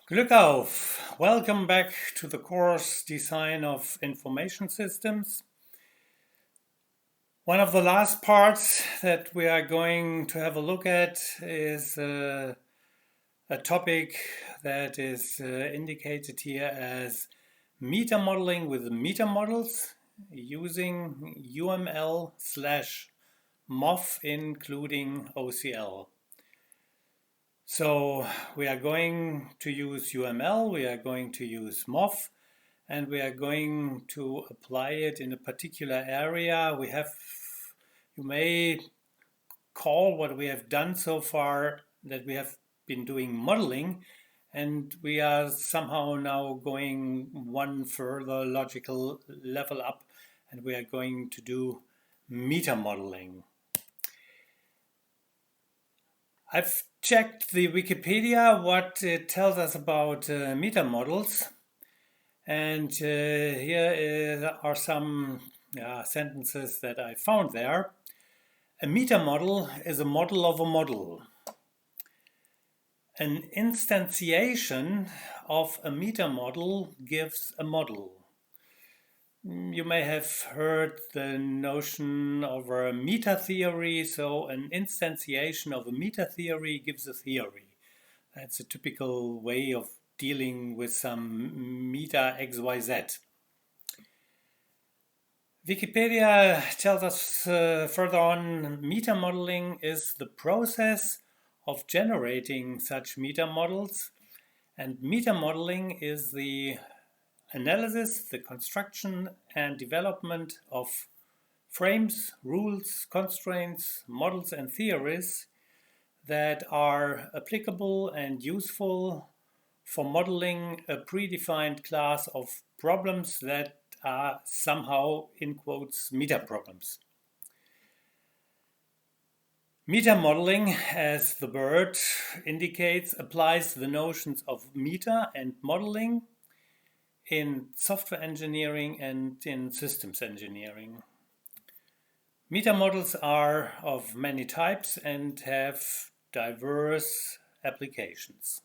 Glück auf! Welcome back to the course Design of Information Systems. One of the last parts that we are going to have a look at is a topic that is indicated here as metamodeling with metamodels using UML/MOF including OCL. So we are going to use UML, we are going to use MOF, and we are going to apply it in a particular area. You may call what we have done so far that we have been doing modeling, and we are somehow now going one further logical level up, and we are going to do metamodeling. I've checked the Wikipedia, what it tells us about metamodels, and here are some sentences that I found there. A metamodel is a model of a model. An instantiation of a metamodel gives a model. You may have heard the notion of a meta theory, so an instantiation of a meta theory gives a theory. That's a typical way of dealing with some meta XYZ. Wikipedia tells us further on, metamodeling is the process of generating such metamodels, and metamodeling is the analysis, the construction and development of frames, rules, constraints, models and theories that are applicable and useful for modeling a predefined class of problems that are somehow, in quotes, meta problems. Metamodeling, as the word indicates, applies the notions of meta and modeling in software engineering and in systems engineering. Metamodels are of many types and have diverse applications.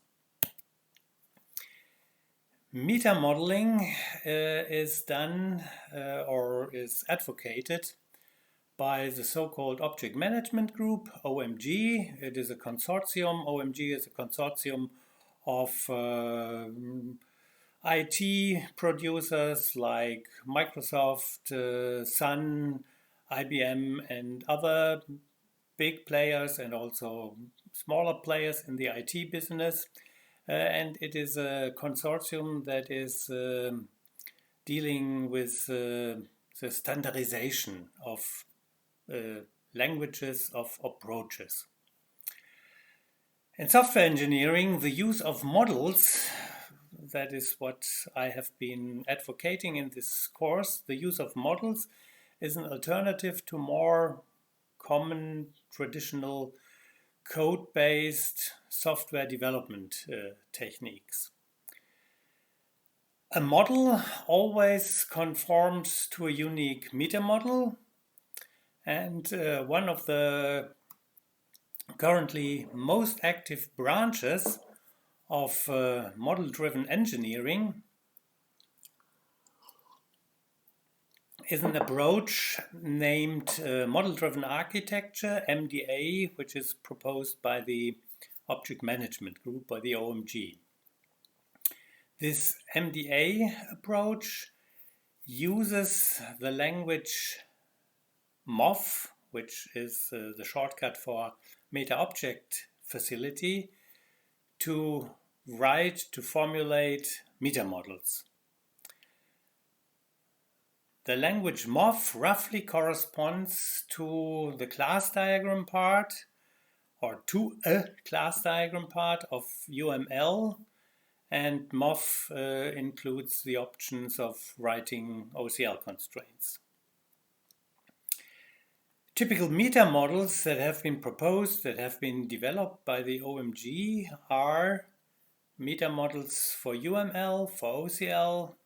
Metamodeling is done or is advocated by the so-called Object Management Group, OMG. It is a consortium. OMG is a consortium of IT producers like Microsoft, Sun, IBM, and other big players, and also smaller players in the IT business. And it is a consortium that is dealing with the standardization of languages, of approaches. In software engineering, the use of models, that is what I have been advocating in this course. The use of models is an alternative to more common traditional code-based software development techniques. A model always conforms to a unique metamodel, and one of the currently most active branches of model-driven engineering is an approach named Model-Driven Architecture, MDA, which is proposed by the Object Management Group, by the OMG. This MDA approach uses the language MOF, which is the shortcut for Meta Object Facility, to formulate metamodels. The language MOF roughly corresponds to the class diagram part, or to a class diagram part of UML, and MOF includes the options of writing OCL constraints. Typical metamodels that have been proposed, that have been developed by the OMG, are metamodels for UML, for OCL,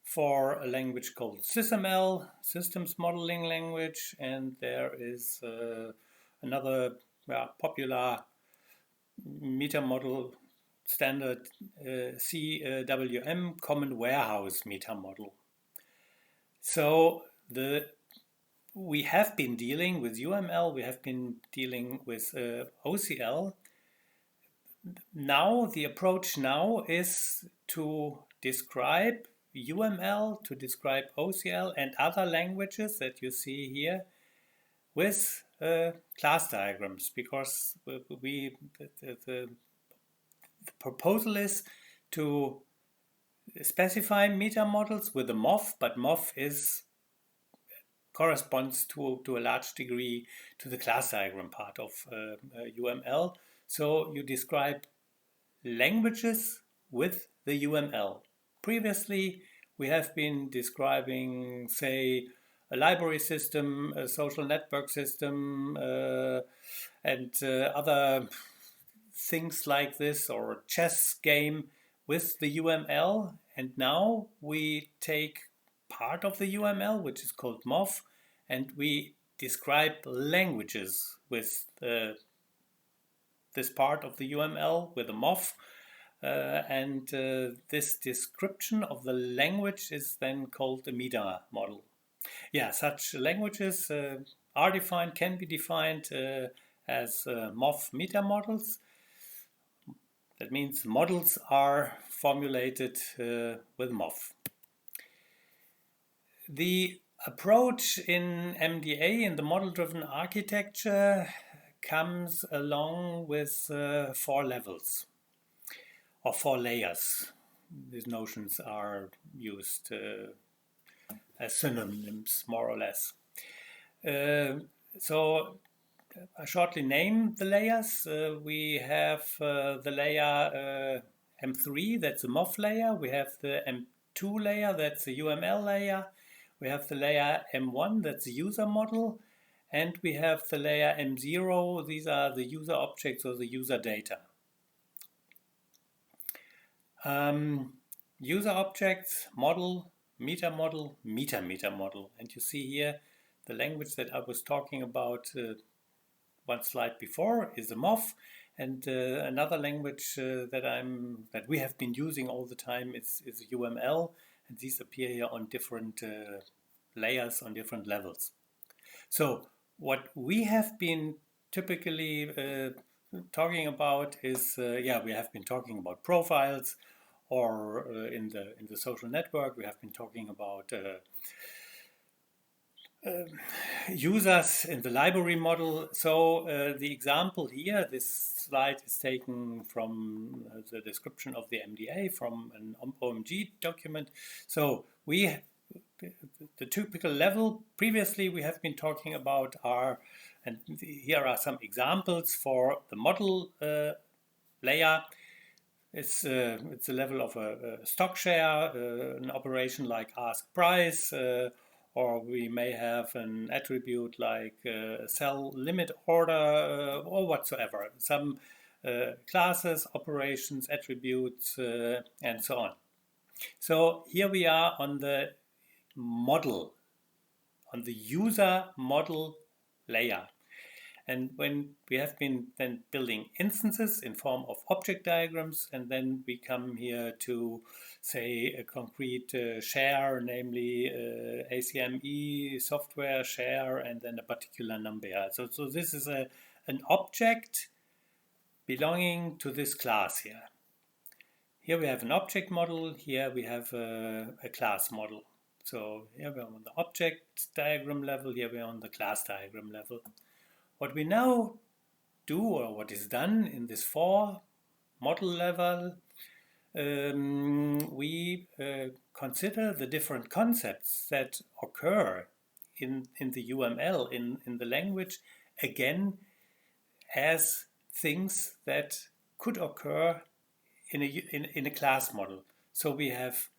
for a language called SysML, Systems Modeling Language, and there is another popular metamodel standard CWM Common Warehouse Meta Model. So we have been dealing with UML, we have been dealing with OCL. Now the approach now is to describe UML, to describe OCL and other languages that you see here with class diagrams, because the proposal is to specify meta models with a MOF, but MOF corresponds to a large degree to the class diagram part of UML. So you describe languages with the UML. Previously, we have been describing, say, a library system, a social network system, and other things like this, or a chess game with the UML. And now we take part of the UML, which is called MOF, and we describe languages with this part of the UML with a MOF. This description of the language is then called a meta model. Yeah, such languages are defined, can be defined as MOF meta models. That means models are formulated with MOF. The approach in MDA, in the model-driven architecture, comes along with 4 levels or 4 layers. These notions are used as synonyms, more or less. So I shortly name the layers. We have the layer M3, that's the MOF layer. We have the M2 layer, that's the UML layer. We have the layer M1, that's the user model. And we have the layer M0, these are the user objects or the user data. User objects, model, meta model, meta model. And you see here the language that I was talking about one slide before is the MOF, and another language that we have been using all the time is UML, and these appear here on different layers, on different levels. So what we have been typically talking about is, we have been talking about profiles, or in the social network we have been talking about users in the library model. So the example here, this slide is taken from the description of the MDA from an OMG document. So the typical level previously we have been talking about and here are some examples for the model layer. It's a level of a stock share, an operation like ask price, or we may have an attribute like sell limit order or whatsoever. Some classes, operations, attributes, and so on. So here we are on the model, on the user model layer. And when we have been then building instances in form of object diagrams, and then we come here to, say, a concrete share, namely ACME software share, and then a particular number. So this is an object belonging to this class here. Here we have an object model, here we have a class model. So here we're on the object diagram level, here we're on the class diagram level. What we now do, or what is done in this 4 model level, we consider the different concepts that occur in the UML, in the language, again, as things that could occur in a class model. So we have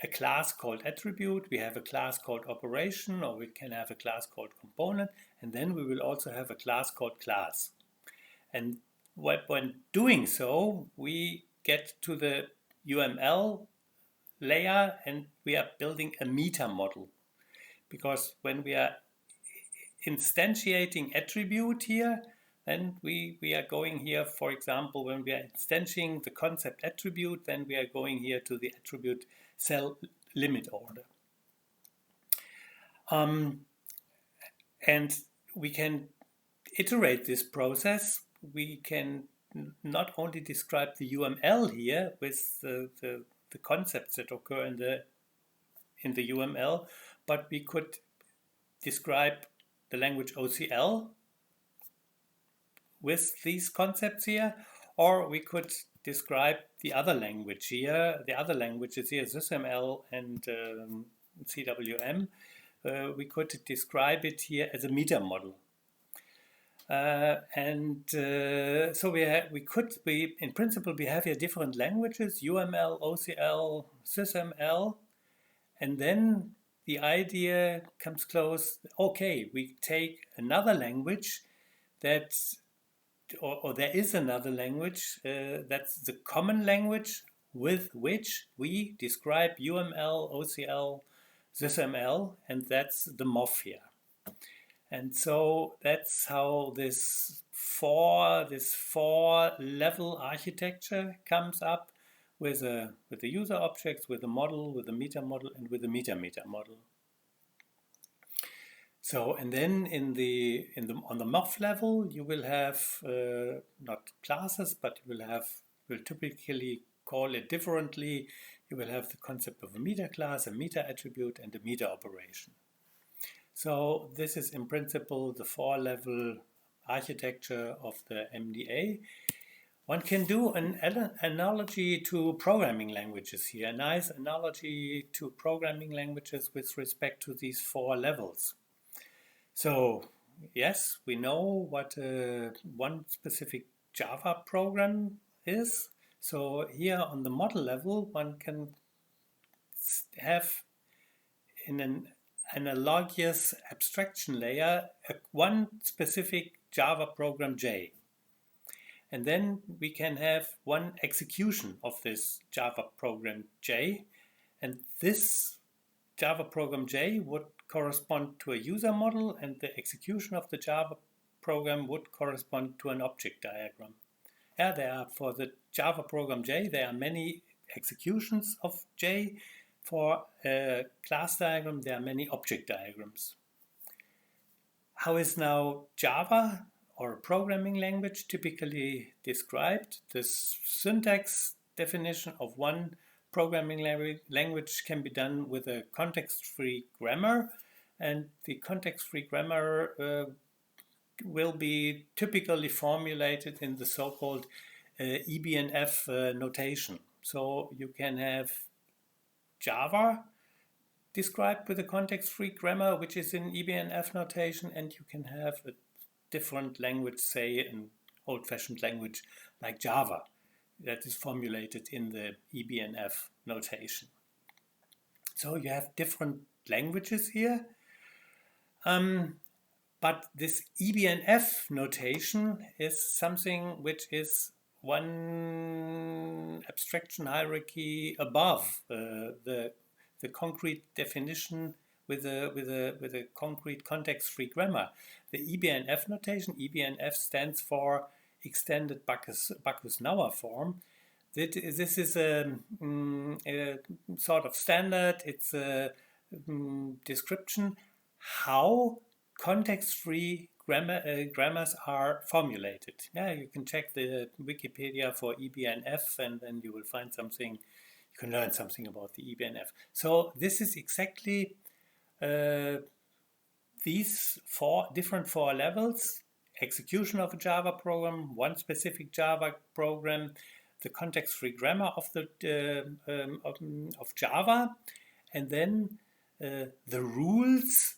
a class called attribute, we have a class called operation, or we can have a class called component, and then we will also have a class called class. And when doing so, we get to the UML layer and we are building a meta model. Because when we are instantiating attribute here, then we are going here, for example, when we are instantiating the concept attribute, then we are going here to the attribute cell limit order. And we can iterate this process. We can not only describe the UML here with the concepts that occur in the UML, but we could describe the language OCL with these concepts here, or we could describe the other language here, the other languages here, SysML and CWM. We could describe it here as a meta model. So in principle, we have here different languages, UML, OCL, SysML, and then the idea comes close, okay, we take another language that's, or there is another language that's the common language with which we describe UML, OCL, SysML, and that's the MOF here. And so that's how this four level architecture comes up with the user objects, with the model, with the meta model, and with the meta model. So, and then on the MOF level, you will have not classes, but we'll typically call it differently. You will have the concept of a meta class, a meta attribute, and a meta operation. So this is in principle the four-level architecture of the MDA. One can do an analogy to programming languages here, a nice analogy to programming languages with respect to these four levels. So yes, we know what one specific Java program is. So here on the model level, one can have in an analogous abstraction layer one specific Java program J. And then we can have one execution of this Java program J. And this Java program J would correspond to a user model, and the execution of the Java program would correspond to an object diagram. Yeah, for the Java program J, there are many executions of J. For a class diagram, there are many object diagrams. How is now Java or a programming language typically described? The syntax definition of one programming language can be done with a context-free grammar, and the context-free grammar will be typically formulated in the so-called EBNF notation. So you can have Java described with a context-free grammar, which is in EBNF notation, and you can have a different language, say an old-fashioned language like Java, that is formulated in the EBNF notation. So you have different languages here, but this EBNF notation is something which is one abstraction hierarchy above the concrete definition with a concrete context-free grammar. The EBNF notation, EBNF stands for Extended Backus-Naur Form. This is a sort of standard. It's a description how context-free grammars are formulated. Yeah, you can check the Wikipedia for EBNF, and then you will find something. You can learn something about the EBNF. So this is exactly these four levels: execution of a Java program, one specific Java program, the context-free grammar of Java, and then the rules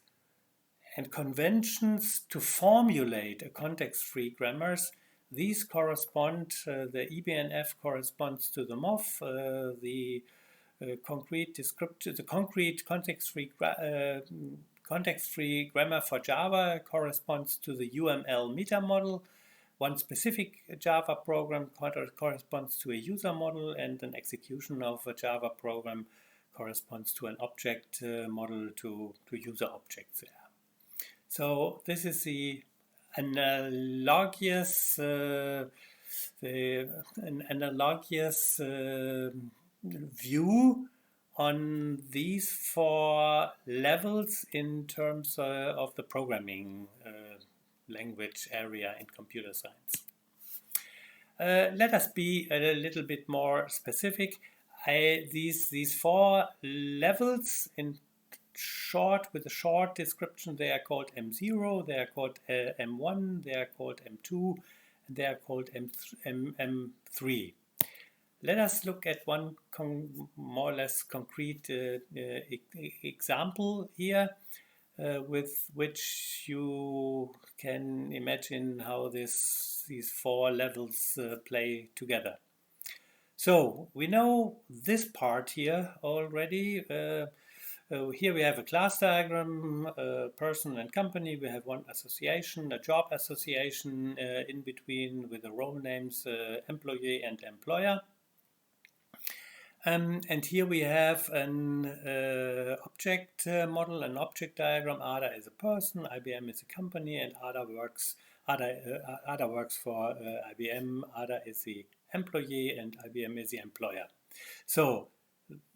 and conventions to formulate a context-free grammars. These correspond, the EBNF corresponds to the MOF, the concrete descriptor, the concrete context-free grammar for Java corresponds to the UML meta model. One specific Java program corresponds to a user model, and an execution of a Java program corresponds to an object model, to user objects there. So this is the analogous an analogous view on these four levels in terms of the programming language area in computer science. Let us be a little bit more specific. These four levels, in short, with a short description, they are called M0, they are called M1, they are called M2, and they are called M3. Let us look at one more or less concrete example here, with which you can imagine how these four levels play together. So we know this part here already. Here we have a class diagram, person and company. We have one association, a job association in between with the role names employee and employer. And here we have an object model, an object diagram. Ada is a person, IBM is a company, and Ada works for IBM. Ada is the employee, and IBM is the employer. So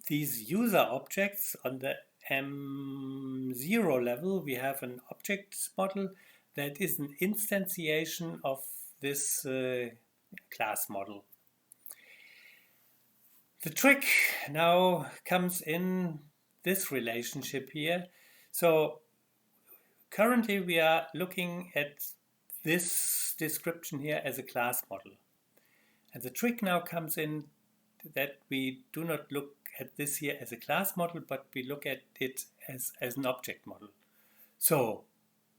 these user objects on the M0 level, we have an object model that is an instantiation of this class model. The trick now comes in this relationship here. So currently we are looking at this description here as a class model. And the trick now comes in that we do not look at this here as a class model, but we look at it as an object model. So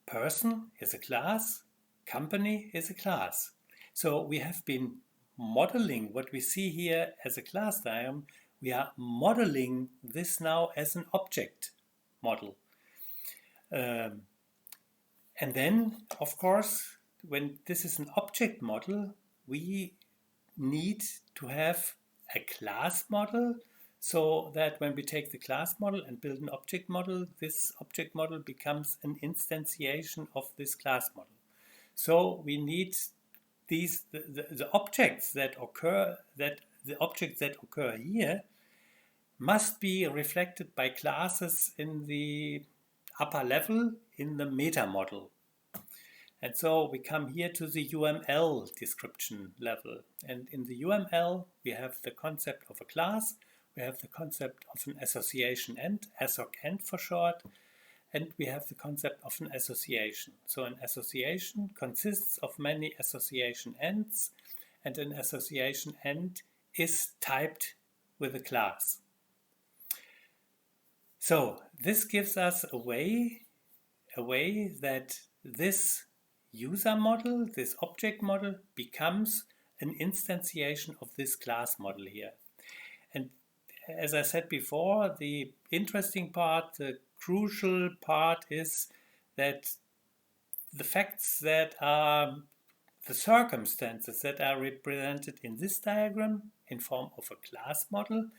person is a class, company is a class. So we have been modeling what we see here as a class diagram. We are modeling this now as an object model. And then, of course, when this is an object model, we need to have a class model, so that when we take the class model and build an object model, this object model becomes an instantiation of this class model. So we need the objects that occur here must be reflected by classes in the upper level in the meta model. And so we come here to the UML description level. And in the UML, we have the concept of a class, we have the concept of an association end, ASSOC end for short, and we have the concept of an association. So an association consists of many association ends, and an association end is typed with a class. So this gives us a way that this user model, this object model, becomes an instantiation of this class model here. And as I said before, the interesting part, the crucial part is that the facts that are the circumstances that are represented in this diagram in form of a class model,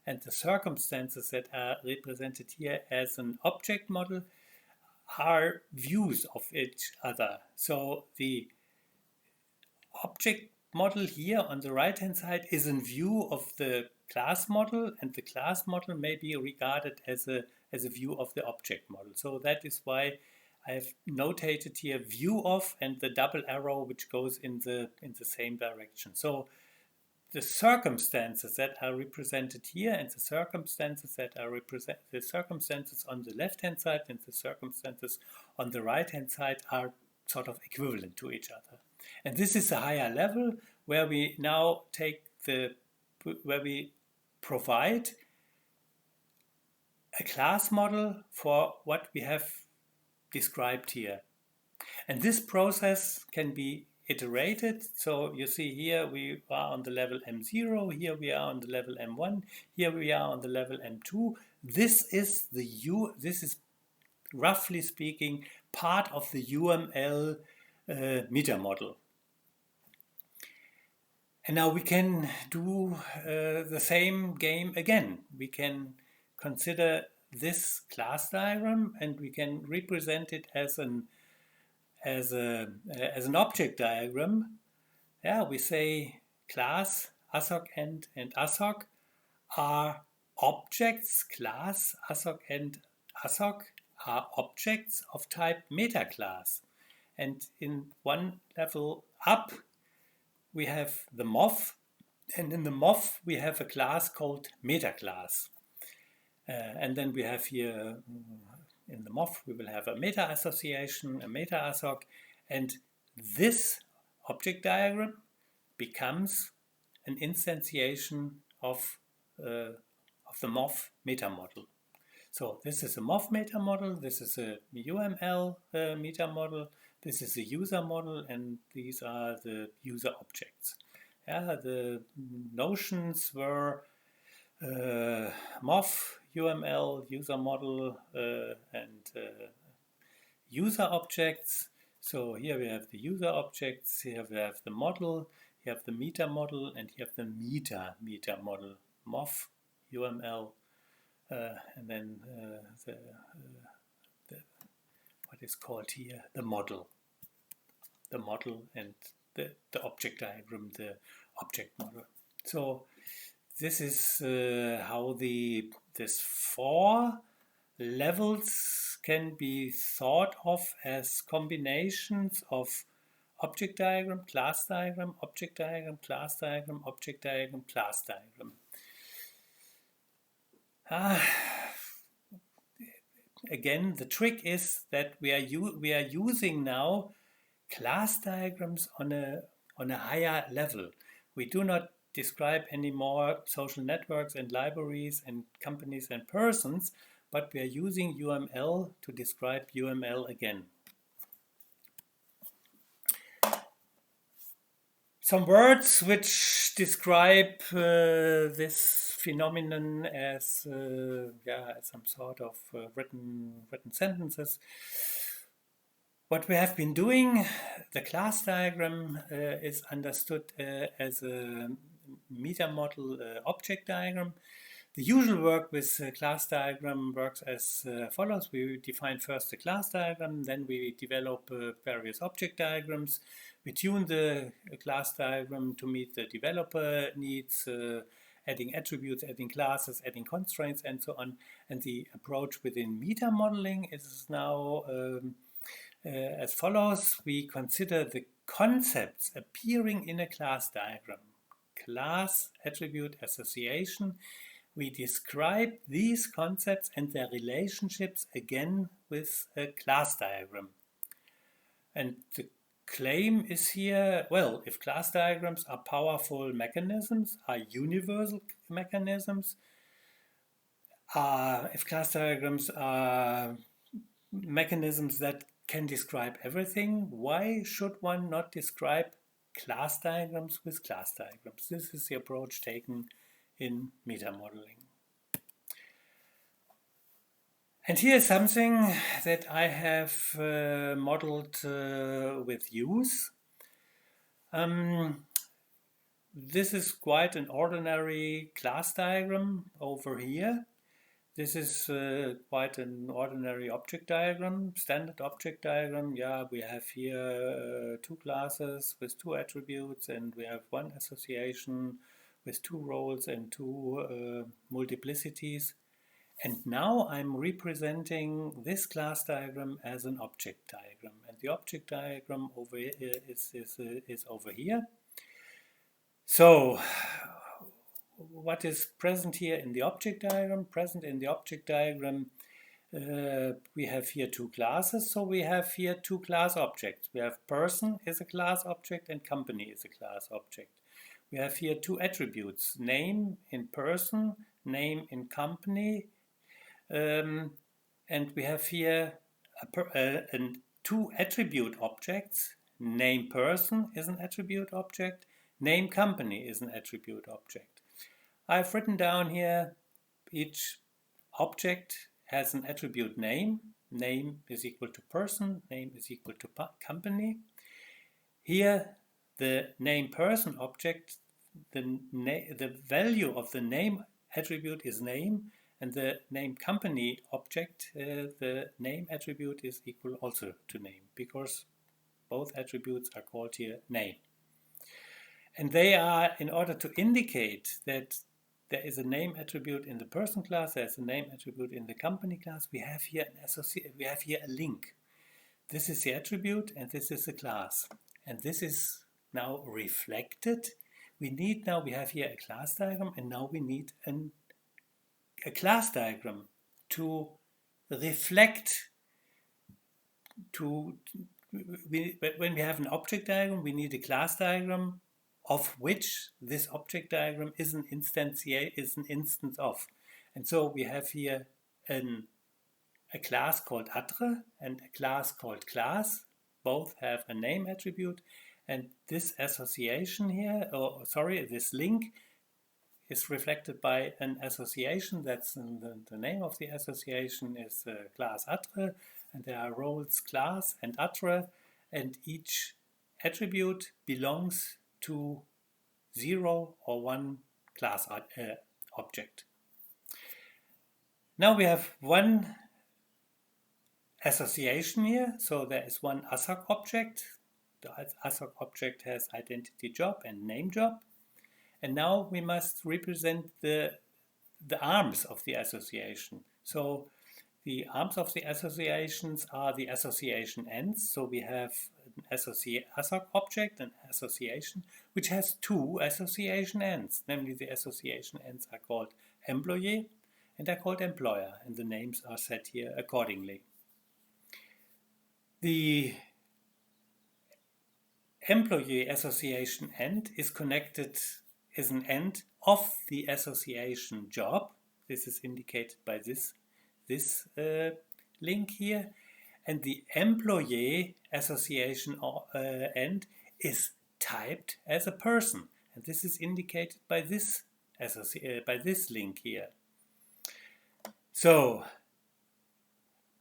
and the circumstances that are represented here as an object model are views of each other. So the object model here on the right hand side is in view of the class model, and the class model may be regarded as a view of the object model. So that is why I've notated here view of and the double arrow which goes in the same direction. So the circumstances that are represented here and the circumstances that are the circumstances on the left hand side and the circumstances on the right hand side are sort of equivalent to each other. And this is a higher level where we now where we provide a class model for what we have described here. And this process can be iterated. So you see here we are on the level M0, here we are on the level M1, here we are on the level M2. This is roughly speaking part of the UML meta model. And now we can do the same game again. We can consider this class diagram and we can represent it as as an object diagram, yeah, we say class ASOC and ASOC are objects. Class ASOC and ASOC are objects of type meta class. And in one level up, we have the MOF, and in the MOF we have a class called meta class. And then we have here in the MOF we will have a meta association, a meta ASOC, and this object diagram becomes an instantiation of the MOF meta model. So this is a MOF meta model, this is a UML meta model, this is a user model, and these are the user objects. Yeah, the notions were MOF, UML, user model, and user objects. So here we have the user objects, here we have the model, you have the meta model, and you have the meta model, MOF, UML, and then the what is called here the model and the object diagram, the object model. So this is how this 4 levels can be thought of as combinations of object diagram, class diagram, object diagram, class diagram, object diagram, class diagram. Again, the trick is that we are using now class diagrams on a higher level. We do not describe anymore social networks and libraries and companies and persons, but we are using UML to describe UML again. Some words which describe this phenomenon as some sort of written sentences. What we have been doing, the class diagram is understood as a meta model object diagram. The usual work with class diagram works as follows. We define first the class diagram, then we develop various object diagrams. We tune the class diagram to meet the developer needs, adding attributes, adding classes, adding constraints, and so on. And the approach within meta modeling is now as follows. We consider the concepts appearing in a class diagram. Class, attribute, association. We describe these concepts and their relationships again with a class diagram. And the claim is here, well, if class diagrams are powerful mechanisms, are universal mechanisms, if class diagrams are mechanisms that can describe everything, why should one not describe class diagrams with class diagrams? This is the approach taken in metamodeling. And here's something that I have modeled with USE. This is quite an ordinary class diagram over here. This is quite an ordinary object diagram, standard object diagram. Yeah, we have here 2 classes with 2 attributes, and we have 1 association with 2 roles and 2 multiplicities. And now I'm representing this class diagram as an object diagram. And the object diagram over here is over here. So what is present here in the object diagram? Present in the object diagram, we have here 2 classes. So we have here 2 class objects. We have person is a class object and company is a class object. We have here 2 attributes, name in person, name in company, and we have here 2 attribute objects. Name person is an attribute object, name company is an attribute object. I've written down here each object has an attribute name. Name is equal to person, name is equal to company. Here the name person object, the value of the name attribute is name, and the name company object, the name attribute is equal also to name, because both attributes are called here name. And they are, in order to indicate that there is a name attribute in the person class, there's a name attribute in the company class, we have here a link. This is the attribute and this is the class. And this is now reflected. We have here a class diagram, and now we need a class diagram to reflect when we have an object diagram, we need a class diagram of which this object diagram is an instance of. And so we have here a class called attre and a class called class. Both have a name attribute, and this association here, this link is reflected by an association. That's the name of the association is class attre, and there are roles class and attre, and each attribute belongs to 0 or 1 class object. Now we have one association here, so there is one ASOC object. The ASOC object has identity job and name job, and now we must represent the arms of the association. So the arms of the associations are the association ends. So we have an ASOC object, an association, which has two association ends. Namely, the association ends are called employee and are called employer, and the names are set here accordingly. The employee association end is an end of the association job. This is indicated by this link here. And the employee association end is typed as a person. And this is indicated by this link here. So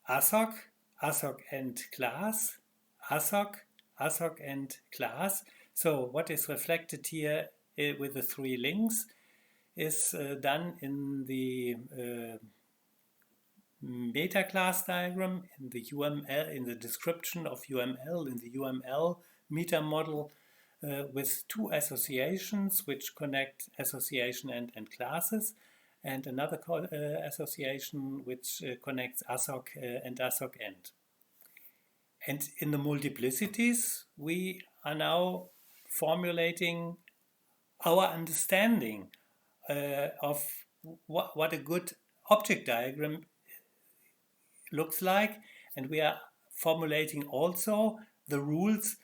ASOC and class, ASOC and class. So what is reflected here with the three links is done in the meta class diagram, in the UML, in the description of UML, in the UML meta model with two associations which connect association end and classes, and another association which connects ASOC and ASOC end. And in the multiplicities, we are now formulating our understanding of what a good object diagram looks like, and we are formulating also the rules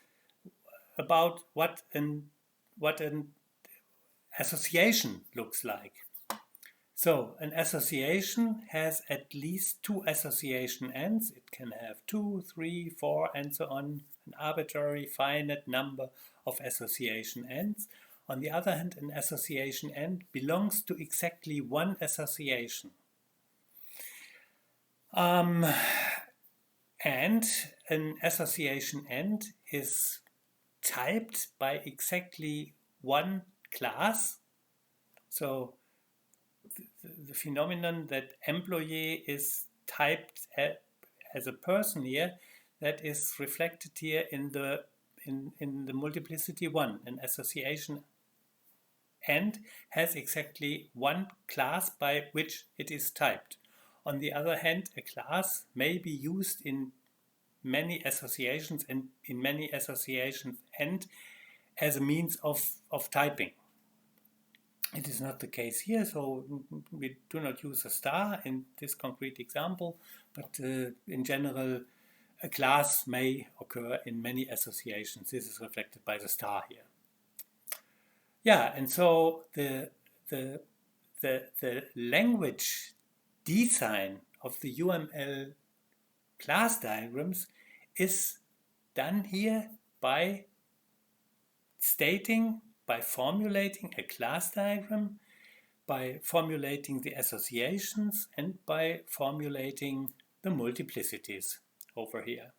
about what an association looks like. So an association has at least two association ends. It can have 2, 3, 4, and so on, an arbitrary finite number of association ends. On the other hand, an association end belongs to exactly one association. And an association end is typed by exactly one class. So the phenomenon that employee is typed as a person here, that is reflected here in the multiplicity 1. An association end has exactly one class by which it is typed. On the other hand, a class may be used in many associations and in many associations end as a means of typing. It is not the case here, so we do not use a star in this concrete example, but in general, a class may occur in many associations. This is reflected by the star here. Yeah, and so the language design of the UML class diagrams is done here by formulating a class diagram, by formulating the associations, and by formulating the multiplicities over here.